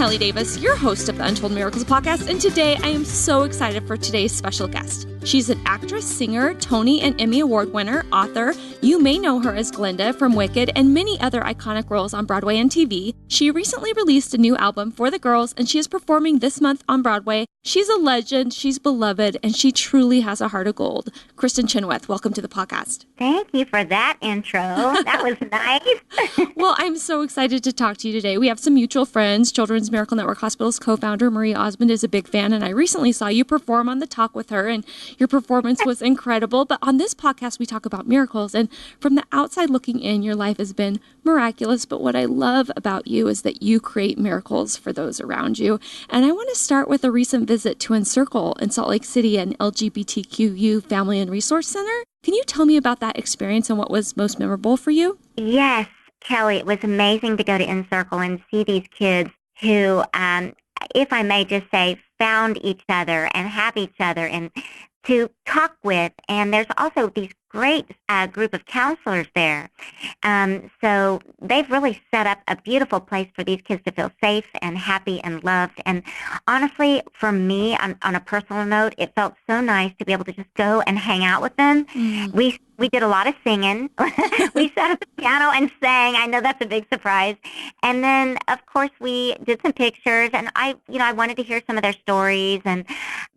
Kelly Davis, your host of the Untold Miracles podcast, and today I am so excited for today's special guest. She's an actress, singer, Tony and Emmy Award winner, author. You may know her as Glinda from Wicked and many other iconic roles on Broadway and TV. She recently released a new album for the girls, and she is performing this month on Broadway. She's a legend, she's beloved, and she truly has a heart of gold. Kristin Chenoweth, welcome to the podcast. Thank you for that intro. That was nice. Well, I'm so excited to talk to you today. We have some mutual friends. Children's Miracle Network Hospital's co-founder Maria Osmond is a big fan, and I recently saw you perform on The Talk with her, and your performance was incredible. But on this podcast, we talk about miracles, and from the outside looking in, your life has been miraculous. But what I love about you is that you create miracles for those around you. And I want to start with a recent visit to Encircle in Salt Lake City, an LGBTQ Family and Resource Center. Can you tell me about that experience and what was most memorable for you? Yes, Kelly, it was amazing to go to Encircle and see these kids who, if I may just say, found each other and have each other and to talk with. And there's also these great group of counselors there. So they've really set up a beautiful place for these kids to feel safe and happy and loved. And honestly, for me, on a personal note, it felt so nice to be able to just go and hang out with them. We did a lot of singing. We sat at the piano and sang. I know that's a big surprise. And then, of course, we did some pictures. And I wanted to hear some of their stories. And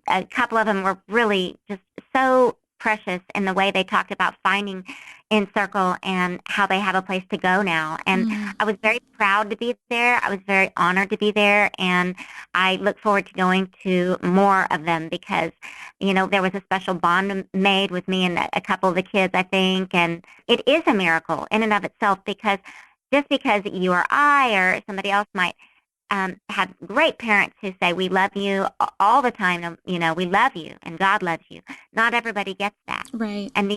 a couple of them were really just so precious in the way they talked about finding Encircle and how they have a place to go now. And I was very proud to be there. I was very honored to be there. And I look forward to going to more of them because, there was a special bond made with me and a couple of the kids, I think. And it is a miracle in and of itself because just because you or I or somebody else might have great parents who say, we love you all the time, we love you and God loves you. Not everybody gets that. Right. And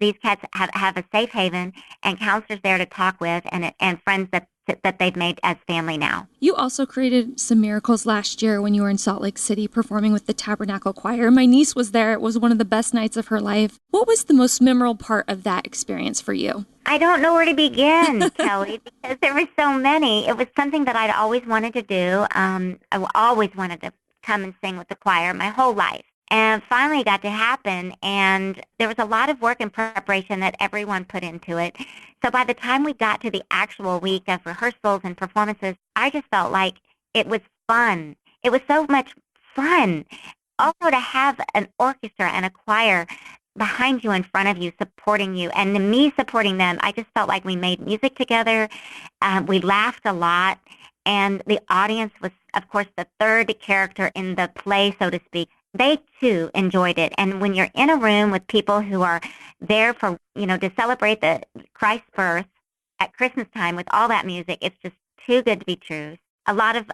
these cats have a safe haven and counselors there to talk with and friends that they've made as family now. You also created some miracles last year when you were in Salt Lake City performing with the Tabernacle Choir. My niece was there. It was one of the best nights of her life. What was the most memorable part of that experience for you? I don't know where to begin, Kelly, because there were so many. It was something that I'd always wanted to do. I always wanted to come and sing with the choir my whole life. And finally got to happen, and there was a lot of work and preparation that everyone put into it. So by the time we got to the actual week of rehearsals and performances, I just felt like it was fun. It was so much fun. Also to have an orchestra and a choir behind you, in front of you, supporting you, and me supporting them, I just felt like we made music together. We laughed a lot, and the audience was, of course, the third character in the play, so to speak. They, too, enjoyed it. And when you're in a room with people who are there for, to celebrate the Christ's birth at Christmas time with all that music, it's just too good to be true. A lot of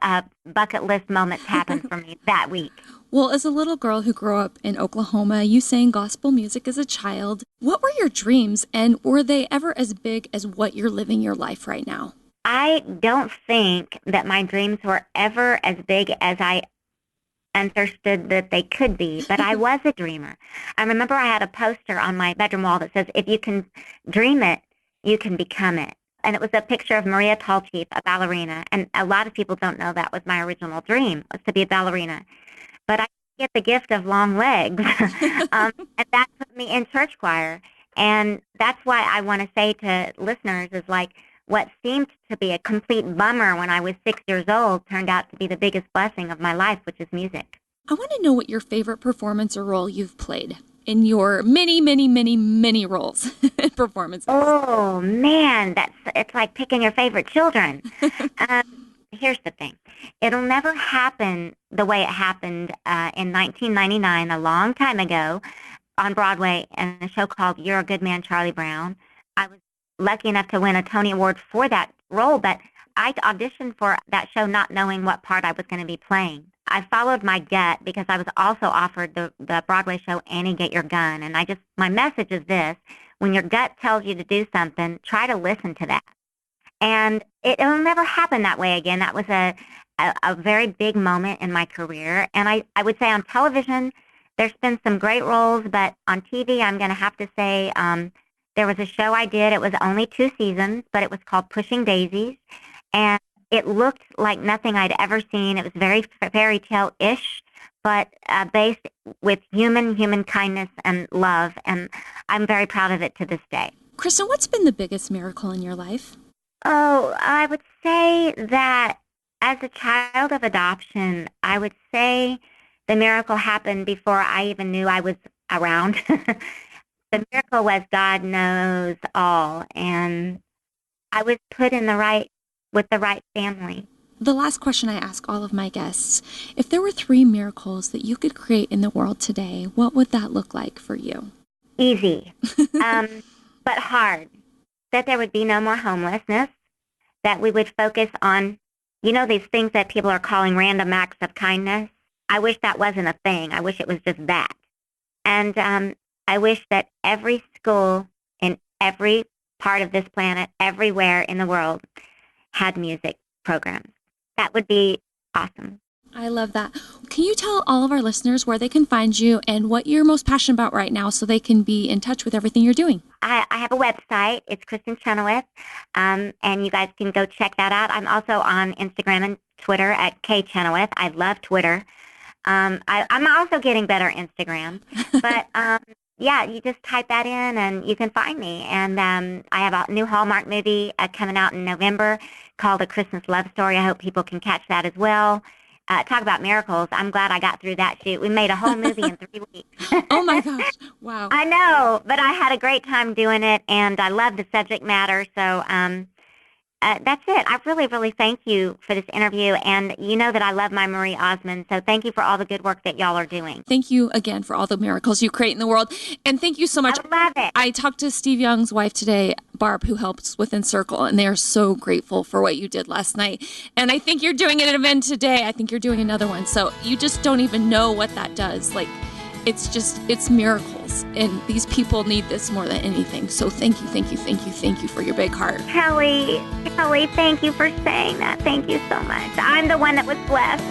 bucket list moments happened for me that week. Well, as a little girl who grew up in Oklahoma, you sang gospel music as a child. What were your dreams, and were they ever as big as what you're living your life right now? I don't think that my dreams were ever as big as I understood that they could be, but I was a dreamer. I remember I had a poster on my bedroom wall that says, if you can dream it, you can become it. And it was a picture of Maria Tallchief, a ballerina. And a lot of people don't know that was my original dream, was to be a ballerina. But I get the gift of long legs. And that put me in church choir. And that's why I want to say to listeners is like, what seemed to be a complete bummer when I was 6 years old turned out to be the biggest blessing of my life, which is music. I want to know what your favorite performance or role you've played in your many, many, many, many roles and performances. Oh, man, it's like picking your favorite children. Here's the thing. It'll never happen the way it happened in 1999, a long time ago, on Broadway in a show called You're a Good Man, Charlie Brown. I was lucky enough to win a Tony Award for that role, but I auditioned for that show not knowing what part I was going to be playing. I followed my gut because I was also offered the Broadway show Annie, Get Your Gun. And my message is this: when your gut tells you to do something, try to listen to that. And it'll never happen that way again. That was a very big moment in my career. And I would say on television, there's been some great roles, but on TV, I'm going to have to say there was a show I did. It was only 2 seasons, but it was called Pushing Daisies. And It looked like nothing I'd ever seen. It was very fairy tale-ish, but based with human kindness and love, and I'm very proud of it to this day. Kristin, what's been the biggest miracle in your life? Oh, I would say that as a child of adoption, I would say the miracle happened before I even knew I was around. The miracle was God knows all, and I was put in with the right family. The last question I ask all of my guests, if there were 3 miracles that you could create in the world today, what would that look like for you? Easy, but hard. That there would be no more homelessness, that we would focus on, these things that people are calling random acts of kindness. I wish that wasn't a thing. I wish it was just that. And I wish that every school in every part of this planet, everywhere in the world, had music programs. That would be awesome. I love that. Can you tell all of our listeners where they can find you and what you're most passionate about right now so they can be in touch with everything you're doing? I have a website. It's Kristin Chenoweth, and you guys can go check that out. I'm also on Instagram and Twitter at KChenoweth. I love Twitter. I'm also getting better at Instagram. But, yeah, you just type that in and you can find me. And I have a new Hallmark movie coming out in November called A Christmas Love Story. I hope people can catch that as well. Talk about miracles. I'm glad I got through that shoot. We made a whole movie in 3 weeks. Oh, my gosh. Wow. I know, but I had a great time doing it, and I love the subject matter. So that's it. I really, really thank you for this interview, and you know that I love my Marie Osmond, so thank you for all the good work that y'all are doing. Thank you again for all the miracles you create in the world, and thank you so much. I love it. I talked to Steve Young's wife today, Barb, who helps with Encircle, and they are so grateful for what you did last night. And I think you're doing an event today. I think you're doing another one, so you just don't even know what that does. Like, it's miracles, and these people need this more than anything. So thank you for your big heart. Kelly, thank you for saying that. Thank you so much. I'm the one that was blessed.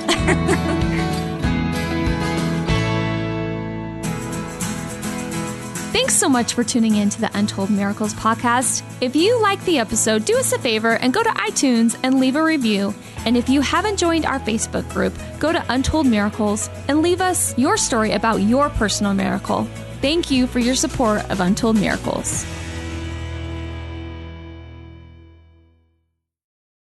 Thanks so much for tuning in to the Untold Miracles podcast. If you liked the episode, do us a favor and go to iTunes and leave a review. And if you haven't joined our Facebook group, go to Untold Miracles and leave us your story about your personal miracle. Thank you for your support of Untold Miracles.